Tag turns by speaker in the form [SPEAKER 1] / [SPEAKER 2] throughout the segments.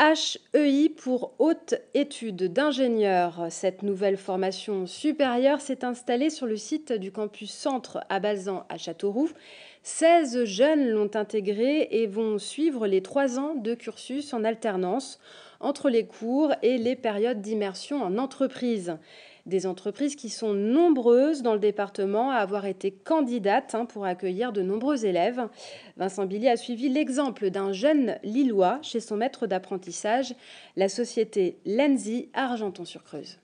[SPEAKER 1] HEI pour Haute Études d'ingénieur. Cette nouvelle formation supérieure s'est installée sur le site du campus Centre à Balzan à Châteauroux. 16 jeunes l'ont intégrée et vont suivre les 3 ans de cursus en alternance entre les cours et les périodes d'immersion en entreprise. Des entreprises qui sont nombreuses dans le département à avoir été candidates pour accueillir de nombreux élèves. Vincent Billy a suivi l'exemple d'un jeune Lillois chez son maître d'apprentissage, la société Lenzi à Argenton-sur-Creuse.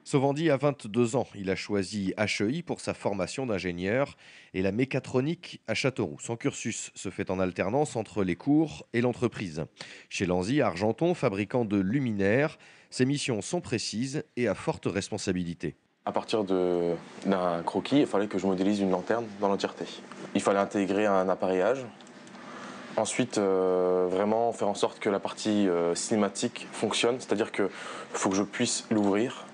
[SPEAKER 2] Sovandi a 22 ans. Il a choisi HEI pour sa formation d'ingénieur et la mécatronique à Châteauroux. Son cursus se fait en alternance entre les cours et l'entreprise. Chez Lenzi, à Argenton, fabricant de luminaires, ses missions sont précises et à forte responsabilité.
[SPEAKER 3] À partir d'un croquis, il fallait que je modélise une lanterne dans l'entièreté. Il fallait intégrer un appareillage. Ensuite, vraiment faire en sorte que la partie cinématique fonctionne, c'est-à-dire qu'il faut que je puisse l'ouvrir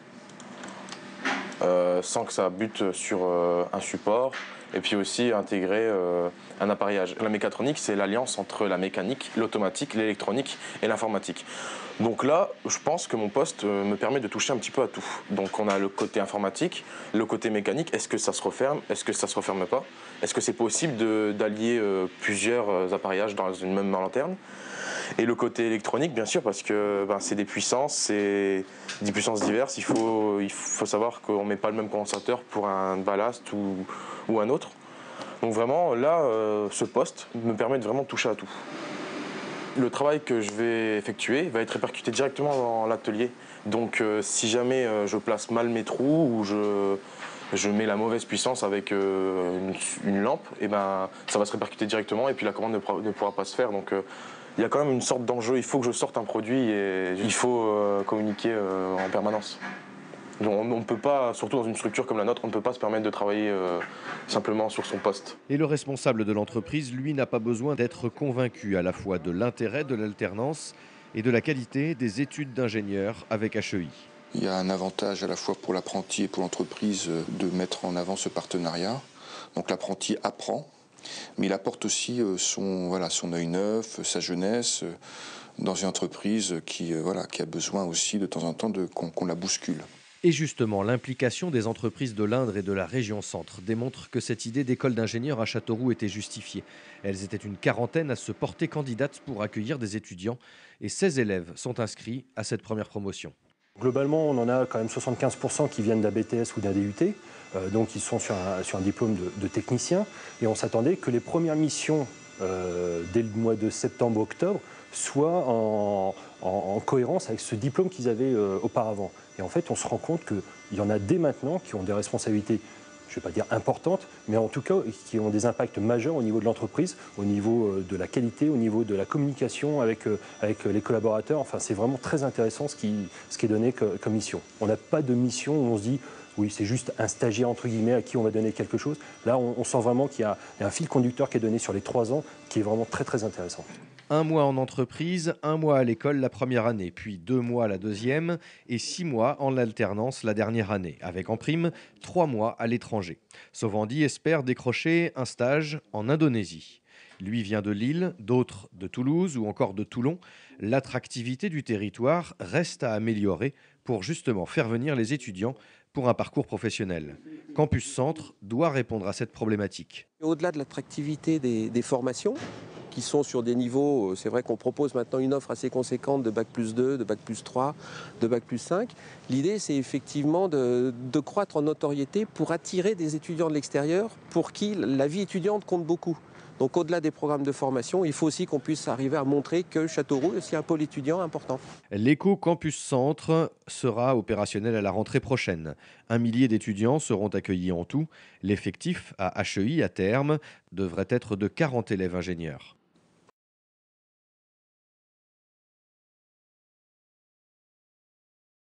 [SPEAKER 3] sans que ça bute sur un support, et puis aussi intégrer un appareillage. La mécatronique, c'est l'alliance entre la mécanique, l'automatique, l'électronique et l'informatique. Donc là, je pense que mon poste me permet de toucher un petit peu à tout. Donc on a le côté informatique, le côté mécanique, est-ce que ça se referme, est-ce que ça se referme pas? Est-ce que c'est possible d'allier plusieurs apparillages dans une même lanterne? Et le côté électronique, bien sûr, parce que c'est des puissances, c'est des puissances diverses. Il faut savoir qu'on ne met pas le même condensateur pour un ballast ou un autre. Donc vraiment, là, ce poste me permet de vraiment toucher à tout. Le travail que je vais effectuer va être répercuté directement dans l'atelier. Donc si jamais je place mal mes trous ou je mets la mauvaise puissance avec une lampe, et ça va se répercuter directement et puis la commande ne pourra pas se faire. Donc il y a quand même une sorte d'enjeu, il faut que je sorte un produit et il faut communiquer en permanence. Donc on ne peut pas, surtout dans une structure comme la nôtre, on ne peut pas se permettre de travailler simplement sur son poste.
[SPEAKER 2] Et le responsable de l'entreprise, lui, n'a pas besoin d'être convaincu à la fois de l'intérêt de l'alternance et de la qualité des études d'ingénieur avec HEI.
[SPEAKER 4] Il y a un avantage à la fois pour l'apprenti et pour l'entreprise de mettre en avant ce partenariat. Donc l'apprenti apprend, mais il apporte aussi son œil neuf, sa jeunesse, dans une entreprise qui a besoin aussi de temps en temps qu'on la bouscule.
[SPEAKER 2] Et justement, l'implication des entreprises de l'Indre et de la région Centre démontre que cette idée d'école d'ingénieurs à Châteauroux était justifiée. Elles étaient une quarantaine à se porter candidates pour accueillir des étudiants et 16 élèves sont inscrits à cette première promotion.
[SPEAKER 5] Globalement, on en a quand même 75% qui viennent d'un BTS ou d'un DUT, donc ils sont sur un diplôme de technicien. Et on s'attendait que les premières missions dès le mois de septembre-octobre soient en cohérence avec ce diplôme qu'ils avaient auparavant. Et en fait, on se rend compte qu'il y en a dès maintenant qui ont des responsabilités, je ne vais pas dire importantes, mais en tout cas qui ont des impacts majeurs au niveau de l'entreprise, au niveau de la qualité, au niveau de la communication avec les collaborateurs. Enfin, c'est vraiment très intéressant ce qui est donné comme mission. On n'a pas de mission où on se dit oui, c'est juste un stagiaire entre guillemets à qui on va donner quelque chose. Là, on sent vraiment qu'il y a un fil conducteur qui est donné sur les 3 ans qui est vraiment très très intéressant.
[SPEAKER 2] 1 mois en entreprise, 1 mois à l'école la première année, puis 2 mois la deuxième et 6 mois en alternance la dernière année, avec en prime 3 mois à l'étranger. Sovandi espère décrocher un stage en Indonésie. Lui vient de Lille, d'autres de Toulouse ou encore de Toulon. L'attractivité du territoire reste à améliorer pour justement faire venir les étudiants pour un parcours professionnel. Campus Centre doit répondre à cette problématique.
[SPEAKER 6] Au-delà de l'attractivité des formations, qui sont sur des niveaux, c'est vrai qu'on propose maintenant une offre assez conséquente de Bac+2, de Bac+3, de Bac+5. L'idée, c'est effectivement de croître en notoriété pour attirer des étudiants de l'extérieur pour qui la vie étudiante compte beaucoup. Donc au-delà des programmes de formation, il faut aussi qu'on puisse arriver à montrer que Châteauroux est aussi un pôle étudiant important.
[SPEAKER 2] L'éco-campus Centre sera opérationnel à la rentrée prochaine. 1 millier d'étudiants seront accueillis en tout. L'effectif à HEI à terme devrait être de 40 élèves ingénieurs.